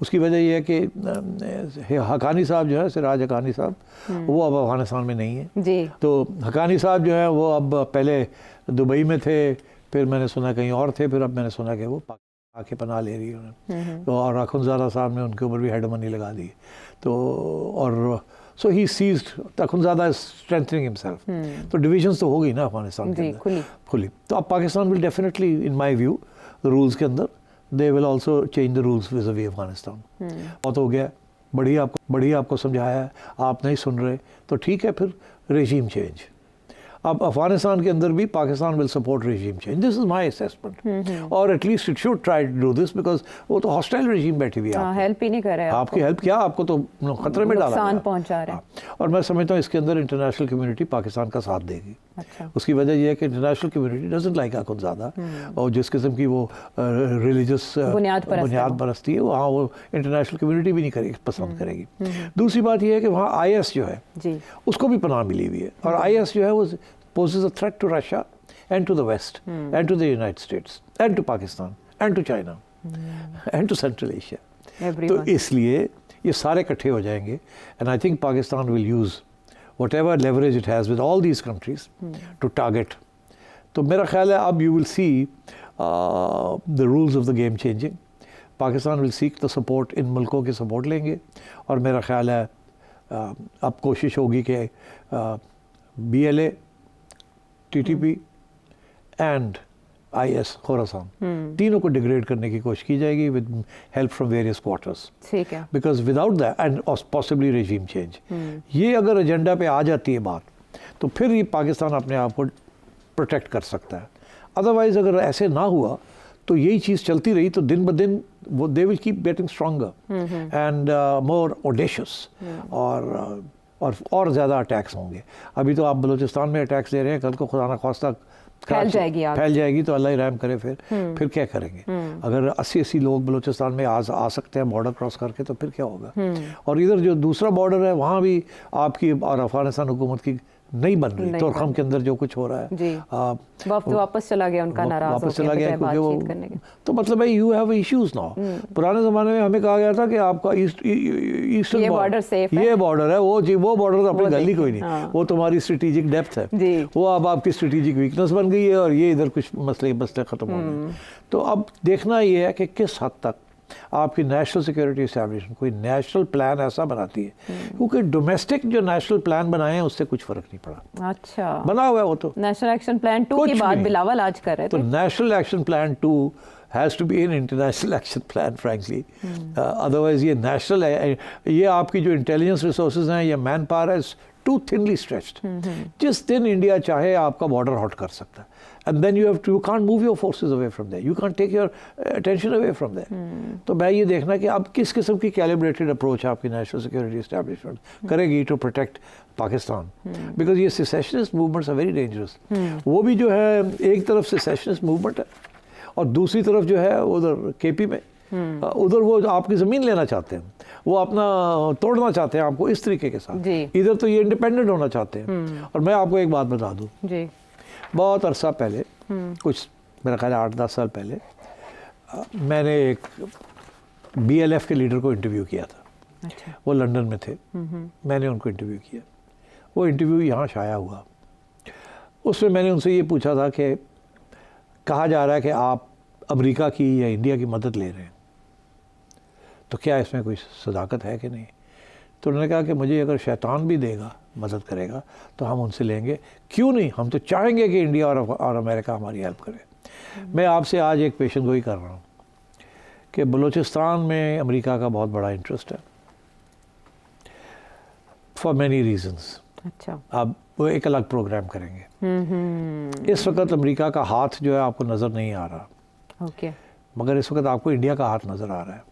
उसकी वजह यह है कि हकानी साहब जो है, सिराज हकानी साहब, वो अब अफ़गानिस्तान में नहीं है जी. तो हकानी साहब जो है वो अब पहले दुबई में थे, फिर मैंने सुना कहीं और थे, फिर अब मैंने सुना कि वो आके पनाह ले रही है. तो और अखुनज़ादा साहब ने उनके ऊपर भी हेड मनी लगा दी. तो और सो ही सीज्ड अखुनज़ादा स्ट्रेंथनिंग हिमसेल्फ। तो डिविजन्स तो हो गई ना अफगानिस्तान के अंदर खुली। तो अब Pakistan will definitely in my view the rules के अंदर they will also change the rules vis a vis Afghanistan. बहुत हो गया, बढ़िया आपको समझाया है, आप नहीं सुन रहे, तो ठीक है, फिर रेजीम चेंज। अब अफगानिस्तान के अंदर भी Pakistan will support regime change, this is my assessment, और at least it should try to do this, because वो तो हॉस्टाइल रेजीम बैठी हुई है, हेल्प ही नहीं कर रहा है आपकी हेल्प क्या, आपको तो खतरे में डाला, नुकसान पहुंचा रहा है। और मैं समझता हूँ इसके अंदर इंटरनेशनल कम्युनिटी पाकिस्तान का साथ देगी। अच्छा। उसकी वजह यह है कि international community doesn't like Akhundzada, और जिस किस्म की वो रिलीजियस बुनियाद परस्ती है, वहाँ वो इंटरनेशनल कम्युनिटी भी नहीं करेगी, पसंद करेगी। दूसरी बात यह है कि वहाँ IS जो है उसको भी पनाह मिली हुई है, और IS जो है वो poses a threat to Russia and to the West and to the United States and to Pakistan and to China and to Central Asia. तो इसलिए ये सारे इकट्ठे हो जाएंगे, and I think Pakistan will use whatever leverage it has with all these countries to target. तो मेरा ख्याल है अब you will see the rules of the game changing. Pakistan will seek the support, इन मुल्कों के support लेंगे, और मेरा ख्याल है अब कोशिश होगी कि BLA, TTP and IS Khorasan तीनों को डिग्रेड करने की कोशिश की जाएगी with help from various quarters, ठीक है, because without that and possibly regime change, ये अगर एजेंडा पे आ जाती है बात, तो फिर ये पाकिस्तान अपने आप को प्रोटेक्ट कर सकता है। अदरवाइज अगर ऐसे ना हुआ तो यही चीज़ चलती रही तो दिन ब दिन वो they will keep getting stronger and more audacious, और ज़्यादा अटैक्स होंगे। अभी तो आप बलूचिस्तान में अटैक्स दे रहे हैं, कल को खुदा न ख्वास्ता फैल जाएगी तो अल्लाह ही रहम करे, फिर क्या करेंगे? अगर 80-80 लोग बलूचिस्तान में आ सकते हैं बॉर्डर क्रॉस करके, तो फिर क्या होगा? और इधर जो दूसरा बॉर्डर है वहाँ भी आपकी और अफगानिस्तान हुकूमत की नहीं बन रही, तोरखम के अंदर जो कुछ हो रहा है, वक्त वापस चला गया, उनका नाराज वापस चला गया, क्योंकि वो तो मतलब भाई यू हैव इश्यूज नाउ। पुराने ज़माने में हमें कहा गया था कि आपका ईस्टर्न बॉर्डर सेफ है, ये बॉर्डर है, वो बॉर्डर तो अपनी गली कोई नहीं, वो तुम्हारी स्ट्रेटेजिक डेप्थ है, वो अब आपकी स्ट्रेटेजिक वीकनेस बन गई है, और ये इधर कुछ मसले खत्म हो गए। तो अब देखना ये है कि किस हद तक आपकी नेशनल सिक्योरिटी एस्टैब्लिशमेंट कोई नेशनल प्लान ऐसा बनाती है, क्योंकि डोमेस्टिक जो नेशनल प्लान बनाए हैं उससे कुछ फर्क नहीं पड़ा। अच्छा, बना हुआ है वो तो नेशनल एक्शन प्लान 2 की बात बिलावल आज कर रहे थे, तो national action plan 2 has to be in international action plan frankly, otherwise ये नेशनल है, ये आपकी जो इंटेलिजेंस रिसोर्सेज हैं, ये मैन पावर है टू थिनली स्ट्रेच्ड, जिस दिन इंडिया चाहे आपका बॉर्डर हॉट कर सकता है, and then you can't move your forces away from there, you can't take your attention away from there. तो मैं ये देखना कि अब किस किस्म की कैलिब्रेटेड अप्रोच आपकी नेशनल सिक्योरिटी एस्टैब्लिशमेंट करेगी टू प्रोटेक्ट पाकिस्तान, बिकॉज ये secessionist movements are very dangerous. वो भी जो है एक तरफ सेसेशनिस्ट मूवमेंट है, और दूसरी तरफ जो है उधर KP में उधर वो आपकी ज़मीन लेना चाहते हैं, वो अपना तोड़ना चाहते हैं आपको इस तरीके के साथ, इधर तो ये इंडिपेंडेंट होना चाहते हैं। और मैं आपको एक बात बता दूँ, बहुत अरसा पहले, कुछ मेरा ख्याल 8-10 साल पहले, मैंने एक BLF के लीडर को इंटरव्यू किया था। अच्छा। वो लंदन में थे, मैंने उनको इंटरव्यू किया, वो इंटरव्यू यहाँ शाया हुआ। उसमें मैंने उनसे ये पूछा था कि कहा जा रहा है कि आप अमेरिका की या इंडिया की मदद ले रहे हैं, तो क्या इसमें कोई सदाकत है कि नहीं? तो उन्होंने कहा कि मुझे अगर शैतान भी देगा, मदद करेगा, तो हम उनसे लेंगे, क्यों नहीं, हम तो चाहेंगे कि इंडिया और अमेरिका हमारी हेल्प करे। मैं आपसे आज एक पेशन गोई कर रहा हूँ कि बलूचिस्तान में अमेरिका का बहुत बड़ा इंटरेस्ट है, फॉर मैनी रीजंस। अच्छा, अब वो एक अलग प्रोग्राम करेंगे। इस वक्त अमेरिका का हाथ जो है आपको नज़र नहीं आ रहा, मगर इस वक्त आपको इंडिया का हाथ नज़र आ रहा है।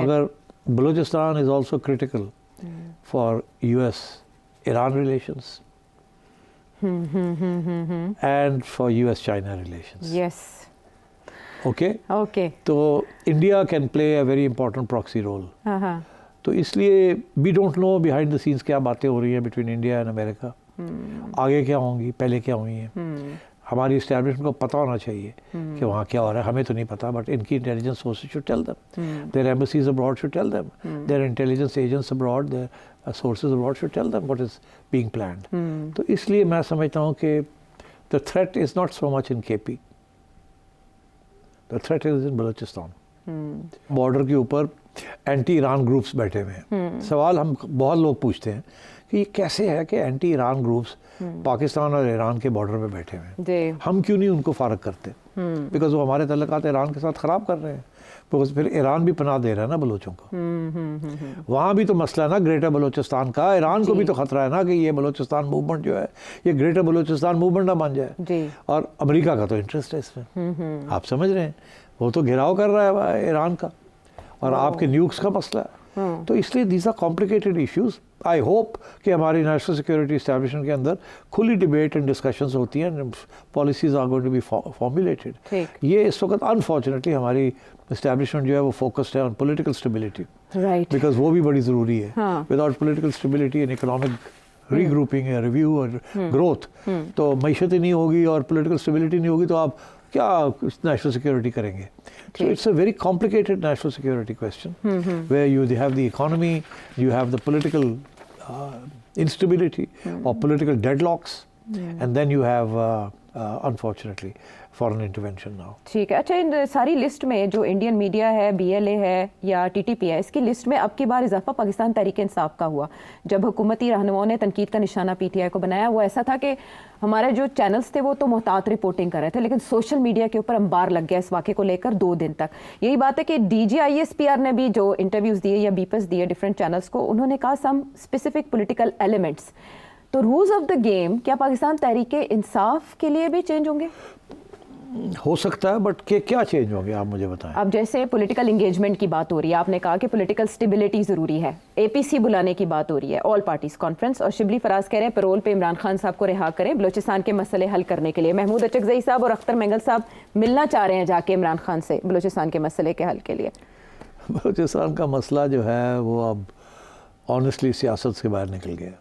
मगर Balochistan is also critical for US-Iran relations and for US-China relations. Yes. Okay? Okay. So India can play a very important proxy role. तो इसलिए we don't know behind the scenes क्या बातें हो रही हैं between India and America. आगे क्या होंगी, पहले क्या हुई हैं। हमारी इस्टेब्लिशमेंट को पता होना चाहिए कि वहाँ क्या हो रहा है, हमें तो नहीं पता, बट इनकी intelligence forces should tell them, their embassies abroad should tell them, their intelligence agents abroad, their sources abroad should tell them what is being planned. तो इसलिए मैं समझता हूँ कि the threat is not so much in KP, the threat is in Balochistan. Border के ऊपर anti Iran groups बैठे हुए हैं। सवाल हम बहुत लोग पूछते हैं कि ये कैसे है कि एंटी ईरान ग्रुप्स पाकिस्तान और ईरान के बॉर्डर पे बैठे हुए हैं, हम क्यों नहीं उनको फारग करते? बिकॉज वो हमारे तल्लुकात ईरान के साथ ख़राब कर रहे हैं। बिकॉज फिर ईरान भी पनाह दे रहा है ना बलोचों को। वहाँ भी तो मसला है ना ग्रेटर बलोचिस्तान का। ईरान को भी तो खतरा है ना कि ये बलोचिस्तान मूवमेंट जो है ये ग्रेटर बलोचिस्तान मूवमेंट ना बन जाए। और अमेरिका का तो इंटरेस्ट है इसमें, आप समझ रहे हैं। वो तो घिराव कर रहा है ईरान का, और आपके न्यूक्स का मसला है। तो इसलिए these are complicated issues. I hope कि हमारी नेशनल सिक्योरिटी इस्टेब्लिशमेंट के अंदर खुली डिबेट एंड डिस्कशंस होती हैं, policies are going to be formulated. ये इस वक्त अनफॉर्चुनेटली हमारी इस्टेब्लिशमेंट जो है वो फोकस्ड है on political stability, right, because वो भी बड़ी ज़रूरी है। Without political stability and economic regrouping या रिव्यू और ग्रोथ तो मईशत ही नहीं होगी, और पॉलिटिकल स्टेबिलिटी नहीं होगी तो आप क्या नेशनल सिक्योरिटी करेंगे? So it's a very complicated national security question, where you have the economy, you have the political instability or political deadlocks, and then you have, unfortunately, foreign intervention now. ठीक है। अच्छा, इन सारी list में जो Indian media है, BLA है या TTP है, इसकी लिस्ट में अब की बार इजाफा पाकिस्तान तहरीक इंसाफ का हुआ। जब हुकूमती रहनुमाओं ने तनकीद का निशाना PTI को बनाया, वो ऐसा था कि हमारे जो चैनल्स थे वो तो मोहतात रिपोर्टिंग कर रहे थे, लेकिन सोशल मीडिया के ऊपर अंबार लग गया इस वाक़े को लेकर 2 दिन तक। यही बात है कि DGISPR ने भी जो इंटरव्यूज़ दिए या बीपस दिए डिफरेंट चैनल्स को, उन्होंने कहा सम स्पेसिफिक पॉलिटिकल एलिमेंट्स। तो रूल्स ऑफ द गेम क्या पाकिस्तान तहरीक इंसाफ के लिए भी चेंज होंगे? हो सकता है, बट क्या चेंज होंगे आप मुझे बताएं। अब जैसे पॉलिटिकल एंगेजमेंट की बात हो रही है, आपने कहा कि पॉलिटिकल स्टेबिलिटी ज़रूरी है, APC बुलाने की बात हो रही है, ऑल पार्टीज कॉन्फ्रेंस, और शिबली फराज कह रहे हैं पैरोल पे इमरान खान साहब को रिहा करें बलूचिस्तान के मसले हल करने के लिए। महमूद अचकज़ई साहब और अख्तर मेंगल साहब मिलना चाह रहे हैं जाके इमरान खान से बलूचिस्तान के मसले के हल के लिए। बलूचिस्तान का मसला जो है वो अब ऑनेस्टली सियासत से बाहर निकल गया।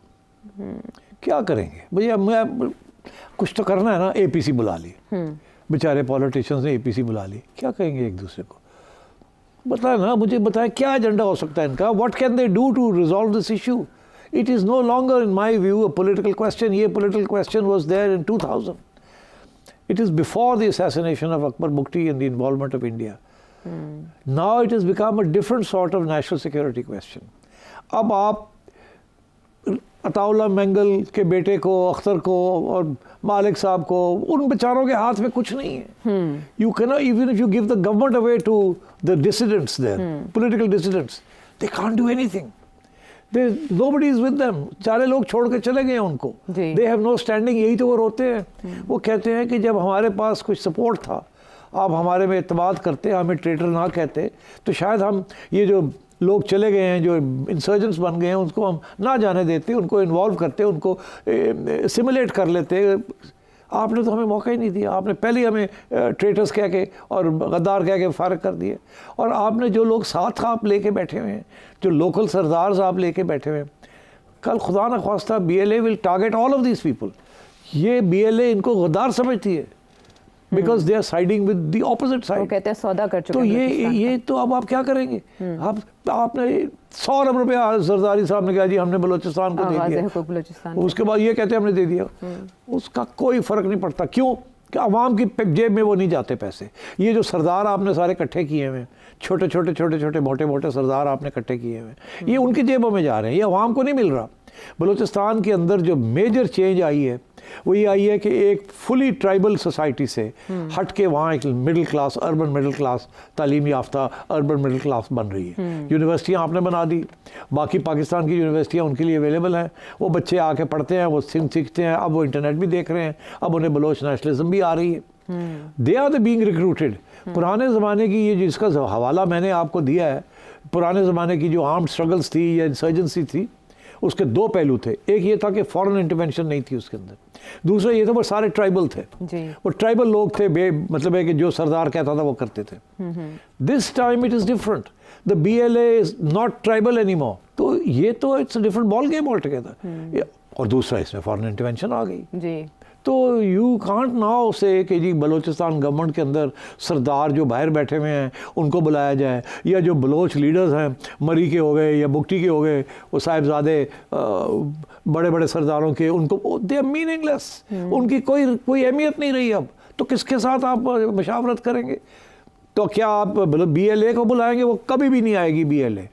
क्या करेंगे भैया, मैं कुछ तो करना है ना। APC बुला ली, बेचारे पॉलिटिशियंस ने APC बुला ली, क्या कहेंगे एक दूसरे को? बताए ना, मुझे बताएं क्या एजेंडा हो सकता है इनका? What can they do to resolve this issue? It is no longer in my view a political question. ये political question was there in 2000। It is before the assassination of Akbar Bugti and the involvement of India. Now it is become a different sort of national security question. अब आप अताउल्लाह मेंगल के बेटे को, अख्तर को और मालिक साहब को, उन बेचारों के हाथ में कुछ नहीं है। You can not, even if you give the government away to the dissidents there, political dissidents, they can't do anything. They nobody is with them. सारे लोग छोड़ के चले गए उनको, दे हैव नो स्टैंडिंग। यही तो वो रोते हैं। वो कहते हैं कि जब हमारे पास कुछ सपोर्ट था, आप हमारे में एतमाद करते, हमें ट्रेटर ना कहते, तो शायद हम ये जो लोग चले गए हैं, जो इंसर्जेंट्स बन गए हैं, उनको हम ना जाने देते, उनको इन्वॉल्व करते, उनको सिमुलेट कर लेते। आपने तो हमें मौका ही नहीं दिया। आपने पहले ही हमें ट्रेटर्स कह के और गद्दार कह के फारग कर दिए। और आपने जो लोग साथ आप लेके बैठे हुए हैं, जो लोकल सरदार्स आप लेके बैठे हुए हैं, कल खुदा न ख्वास्ता BLA will target all of these people. ये BLA इनको गद्दार समझती है, because they are siding with the opposite side. वो कहते हैं सौदा कर चुके। तो ये तो अब आप क्या करेंगे? आपने 100 अरब रुपया जरदारी साहब ने कहा जी हमने बलूचिस्तान को दे दिया, उसके बाद ये कहते हैं हमने दे दिया। उसका कोई फर्क नहीं पड़ता। क्यों? कि अवाम की जेब में वो नहीं जाते पैसे। ये जो सरदार आपने सारे इकट्ठे किए हुए, छोटे छोटे मोटे मोटे सरदार आपने इकट्ठे किए हुए, ये उनकी जेबों में जा रहे हैं, ये अवाम को नहीं मिल रहा। बलूचिस्तान के अंदर जो मेजर चेंज आई है वो ये आई है कि एक फुली ट्राइबल सोसाइटी से हट के वहाँ एक middle class, urban middle class, तालीम याफ्ता अर्बन मिडिल क्लास बन रही है। यूनिवर्सिटियाँ आपने बना दी, बाकी पाकिस्तान की यूनिवर्सिटियाँ उनके लिए अवेलेबल हैं, वो बच्चे आके पढ़ते हैं, वो सीखते हैं। अब वो इंटरनेट भी देख रहे हैं, अब उन्हें बलोच नेशनलिज्म भी आ रही है। They are the being recruited. पुराने ज़माने की ये जिसका हवाला मैंने आपको दिया है, पुराने ज़माने की जो आर्म्ड स्ट्रगल्स थी या इंसर्जेंसी थी, उसके 2 पहलू थे। एक ये था कि फॉरेन इंटरवेंशन नहीं थी उसके अंदर, दूसरा ये था वो सारे ट्राइबल थे जी। वो ट्राइबल लोग थे, मतलब है कि जो सरदार कहता था वो करते थे। This time it is different. The BLA is not tribal any more. तो ये तो it's different ball game all together. और दूसरा इसमें फॉरेन इंटरवेंशन आ गई जी। तो यू कांट नाउ से कि जी बलूचिस्तान गवर्नमेंट के अंदर सरदार जो बाहर बैठे हुए हैं उनको बुलाया जाए, या जो बलोच लीडर्स हैं मरी के हो गए या बुगटी के हो गए, वो साहिबजादे बड़े बड़े सरदारों के, उनको दे आर मीनिंगलेस। उनकी कोई अहमियत नहीं रही अब। तो किसके साथ आप मशावरत करेंगे? तो क्या आप BLA को बुलाएंगे? वो कभी भी नहीं आएगी BLA.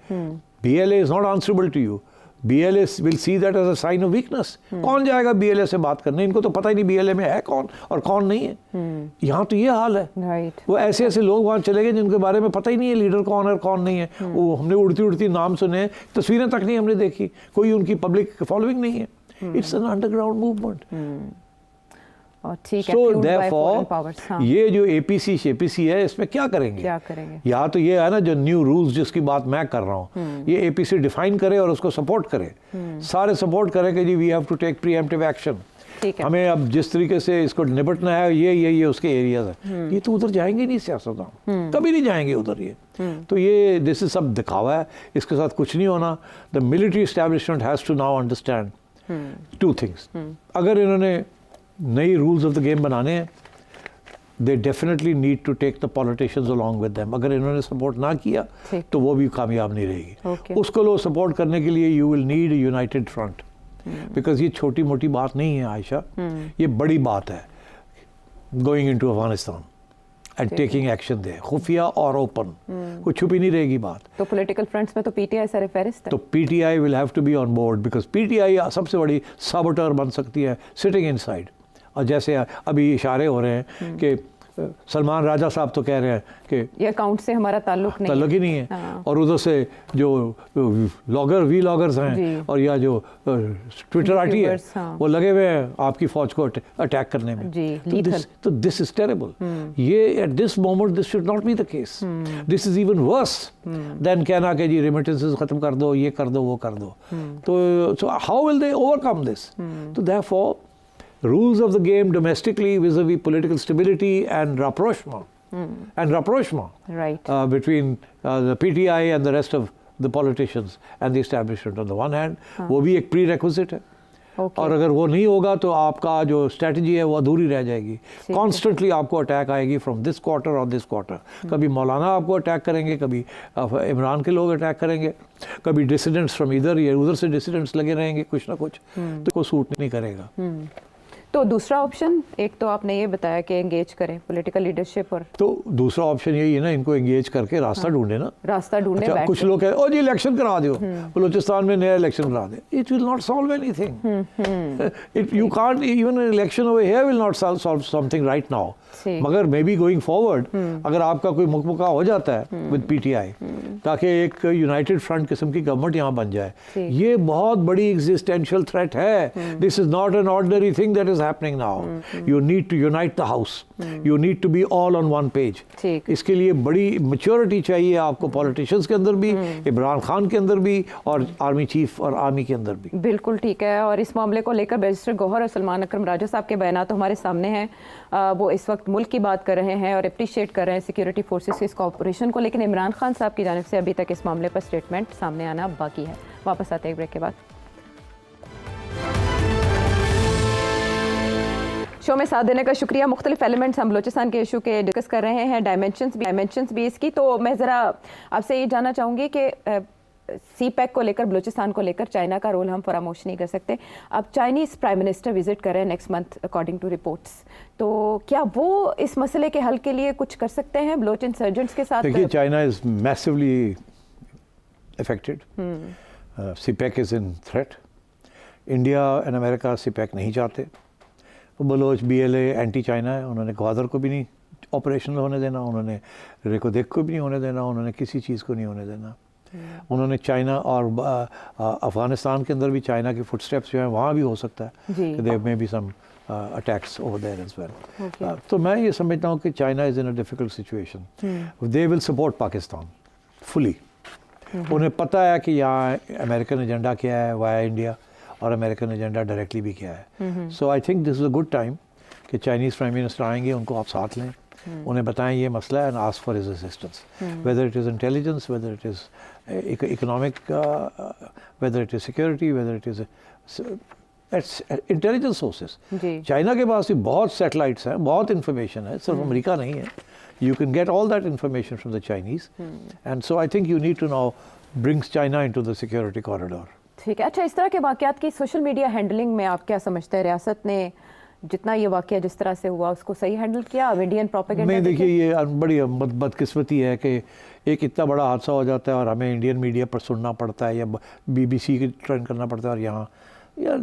BLA is not answerable to you. BLA will see that as a sign of weakness. कौन जाएगा BLA से बात करने? इनको तो पता ही नहीं BLA में है कौन और कौन नहीं है. यहाँ तो ये हाल है. Right. वो ऐसे ऐसे लोग वहाँ चले गए जिनके बारे में पता ही नहीं है लीडर कौन है और कौन नहीं है. वो हमने उड़ती उड़ती नाम सुने, तस्वीरें तक नहीं हमने देखी, कोई उनकी पब्लिक फॉलोइंग नहीं है. It's an underground movement. और ठीक है, So fueled by therefore, foreign powers. हाँ. ये जो APC शेपीसी है इसमें क्या करेंगे? क्या करेंगे? या तो ये है ना जो न्यू रूल्स जिसकी बात मैं कर रहा हूँ, ये APC डिफाइन करे और उसको सपोर्ट करे, सारे सपोर्ट करे कि जी we have to take preemptive action. ठीक है. हमें अब जिस तरीके से इसको निपटना है ये उसके एरियाज है. ये तो उधर जाएंगे नहीं सियासतदान, कभी नहीं जाएंगे उधर. ये तो ये दिस इज सब दिखावा है, इसके साथ कुछ नहीं होना. The military establishment has to now understand two things. अगर इन्होंने नई रूल्स ऑफ द गेम बनाने हैं, they definitely need to take the politicians along with them. अगर इन्होंने सपोर्ट ना किया तो वो भी कामयाब नहीं रहेगी. Okay. उसको लो सपोर्ट करने के लिए you will need United front. Because ये छोटी मोटी बात नहीं है आयशा, ये बड़ी बात है. Going into Afghanistan and taking action they, खुफिया और ओपन, कोई छुपी नहीं रहेगी बात. तो पॉलिटिकल फ्रंट्स में तो PTI सरफहरिस्त है. तो PTI will have to be on board because PTI सबसे बड़ी साबोटर बन सकती है सिटिंग इनसाइड. और जैसे अभी इशारे हो रहे हैं कि सलमान राजा साहब तो कह रहे हैं कि ये अकाउंट से हमारा ताल्लुक ही नहीं है. हाँ. और उधर से जो व्लॉगर्स हैं और या जो ट्विटर आर्टी है, हाँ. वो लगे हुए हैं आपकी फौज को अटैक करने में. तो दिस इज टेरेबल. ये at this moment this should not be the case. This is even worse than कहना कि जी रेमिटेंसेस खत्म कर दो, ये कर दो, वो कर दो. तो how will they overcome this? तो therefore rules of the game domestically vis-a-vis political stability and rapprochement Right. Between the PTI and the rest of the politicians and the establishment on the one hand, वो भी एक prerequisite है. Okay. और अगर वो नहीं होगा तो आपका जो स्ट्रेटजी है वो अधूरी रह जाएगी. कॉन्स्टेंटली आपको अटैक आएगी फ्रॉम दिस क्वार्टर और दिस क्वार्टर. कभी मौलाना आपको अटैक करेंगे, कभी इमरान के लोग अटैक करेंगे, कभी डिसिडेंट्स फ्रॉम इधर या उधर से डिसिडेंट्स लगे रहेंगे कुछ ना कुछ. तो को सूट नहीं करेगा. तो दूसरा ऑप्शन, एक तो आपने ये बताया कि एंगेज करें पॉलिटिकल लीडरशिप, और तो दूसरा ऑप्शन यही है ना, इनको एंगेज करके रास्ता ढूंढे ना. रास्ता ढूंढने. अच्छा, कुछ लोग कहते हैं ओ जी इलेक्शन करा दो, बलूचिस्तान में नया इलेक्शन करा दे. It will not solve anything. You can't even an election over here will not solve something right now. मगर मे बी गोइंग फॉरवर्ड अगर आपका कोई मुकमुका हो जाता है विद PTI, ताकि एक यूनाइटेड फ्रंट किस्म की गवर्नमेंट यहाँ बन जाए, ये बहुत बड़ी एग्जिस्टेंशियल थ्रेट है. This is not an ordinary thing that is happening now. You need to unite the house. You need to be all on one page. इसके लिए बड़ी मैच्योरिटी चाहिए आपको, पॉलिटिशियंस के अंदर भी, इमरान खान के अंदर भी, और आर्मी चीफ और आर्मी के अंदर भी. बिल्कुल ठीक है. और इस मामले को लेकर बैरिस्टर गौहर और सलमान अकरम राजा साहब के बयान तो हमारे सामने हैं. वो इस वक्त मुल्क की बात कर रहे हैं और अप्रिशिएट कर रहे हैं सिक्योरिटी फोर्सेस के इस कॉपरेशन को, लेकिन इमरान खान साहब की जानिब से अभी तक इस मामले पर स्टेटमेंट सामने आना बाकी है. वापस आते हैं एक ब्रेक के बाद. शो में साथ देने का शुक्रिया. मुख्तलिफ एलिमेंट्स हम बलूचिस्तान के इशू के डिस्कस कर रहे हैं, डायमेंशंस भी इसकी. तो मैं ज़रा आपसे ये जानना चाहूँगी कि CPEC को लेकर, बलूचिस्तान को लेकर चाइना का रोल हम फरामोश नहीं कर सकते. अब चाइनीज़ प्राइम मिनिस्टर विजिट कर रहे हैं next month according to reports. तो क्या वो इस मसले के हल के लिए कुछ कर सकते हैं बलोच इंसर्जेंट्स के साथ? देखिए, China is massively affected. CPEC is in threat. India and America CPEC नहीं चाहते. बलोच BLA एंटी चाइना है. उन्होंने ग्वादर को भी नहीं ऑपरेशनल होने देना, उन्होंने रेकोदेक को भी नहीं होने देना, उन्होंने किसी चीज़ को नहीं होने देना. उन्होंने चाइना और अफगानिस्तान के अंदर भी चाइना की फुटस्टेप्स जो हैं वहाँ भी हो सकता है, there may be some attacks over there as well. तो मैं ये समझता हूँ कि China is in a difficult situation. They will support Pakistan fully. उन्हें पता है कि यहाँ अमेरिकन एजेंडा क्या है वाया इंडिया, और अमेरिकन एजेंडा डायरेक्टली भी क्या है. So I think this is a good time कि चाइनीज़ प्राइम मिनिस्टर आएंगे, उनको आप साथ लें, उन्हें बताएं ये मसला है, and ask for his assistance, whether it is intelligence, whether it is economic, whether it is security, whether it is intelligence sources. China के पास भी बहुत सैटेलाइट्स हैं, बहुत इंफॉर्मेशन है, सिर्फ अमेरिका नहीं है. You can get all that information from the Chinese, and so I think you need to now brings China into the security corridor. ठीक है. अच्छा, इस तरह के वाक़यात की सोशल मीडिया हैंडलिंग में आप क्या समझते हैं? रियासत ने जितना ये वाकया जिस तरह से हुआ उसको सही हैंडल किया अब इंडियन प्रोपेगेंडा? नहीं, देखिए ये बड़ी बदकिस्मती है कि एक इतना बड़ा हादसा हो जाता है और हमें इंडियन मीडिया पर सुनना पड़ता है या BBC की ट्रेंड करना पड़ता है, और यहाँ यार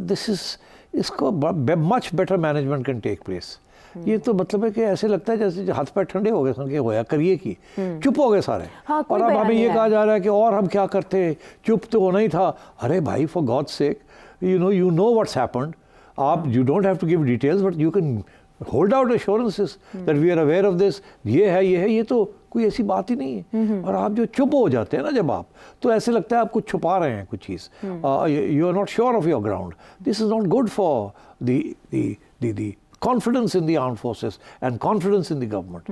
इसको much better management can take place. ये तो मतलब है कि ऐसे लगता है जैसे हाथ पैर ठंडे हो गए, सुन के होया करिए की चुप हो गए सारे। हाँ, और अब हमें ये कहा जा रहा है कि और हम क्या करते, चुप तो होना ही था। अरे भाई, for God sake, you know what's happened. You don't have to give details, but you can hold out assurances that we are aware of this. ये है, ये तो कोई ऐसी बात ही नहीं है। और आप जो चुप हो जाते हैं ना जब आप, तो ऐसे लगता है आप कुछ छुपा रहे हैं कुछ चीज़। You are not sure of your ground. This is not good for the confidence in the armed forces and confidence in the government.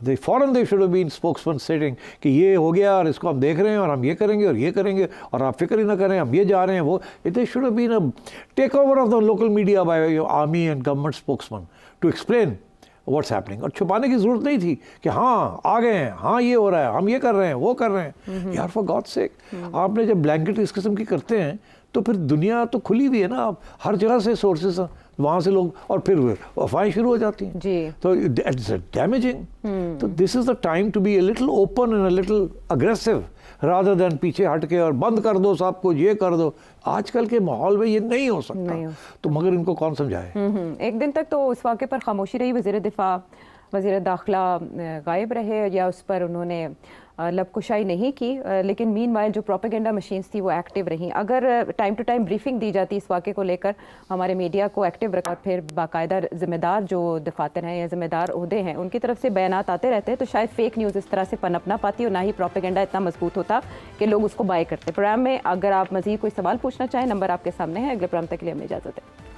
The foreign they should have been spokesman stating कि ये हो गया और इसको हम देख रहे हैं और हम ये करेंगे और ये करेंगे और आप फिक्र ही ना करें, हम ये जा रहे हैं वो। They should have been a takeover of the local media by your army and government spokesman to explain what's happening. और छुपाने की जरूरत नहीं थी कि हाँ आ गए हैं, हाँ ये हो रहा है, हम ये कर रहे हैं, वो कर रहे हैं। यार फॉर गॉड सेक, आपने जब ब्लैंकेट इस किस्म की करते हैं तो फिर दुनिया तो खुली हुई है ना, आप हर जगह से सोर्सेस वहाँ से लोग, और फिर अफवाहें शुरू हो जाती हैं जी। तो इट्स डैमेजिंग। तो this is the time to be a little open and a little aggressive rather than पीछे हट के और बंद कर दो सब कुछ, ये कर दो। आजकल के माहौल में ये नहीं हो सकता, तो मगर इनको कौन समझाए। एक दिन तक तो उस वाक़े पर खामोशी रही, वज़ीर दिफा वज़ीर दाखिला गायब रहे या उस पर उन्होंने लबकुशाई नहीं की, लेकिन मीनवाइल जो प्रोपेगेंडा मशीन्स थी वो एक्टिव रहीं। अगर टाइम टू टाइम ब्रीफिंग दी जाती इस वाक़े को लेकर, हमारे मीडिया को एक्टिव रखा, फिर बाकायदा ज़िम्मेदार जो दफातर हैं या ज़िम्मेदार ओहदे हैं उनकी तरफ से बयानात आते रहते हैं, तो शायद फेक न्यूज़ इस तरह से पनप ना पाती और ना ही प्रोपेगेंडा इतना मजबूत होता कि लोग उसको बाय करते। प्रोग्राम में अगर आप मज़ीद कोई सवाल पूछना चाहें, नंबर आपके सामने है। अगले प्रोग्राम तक के लिए हमें इजाज़त है।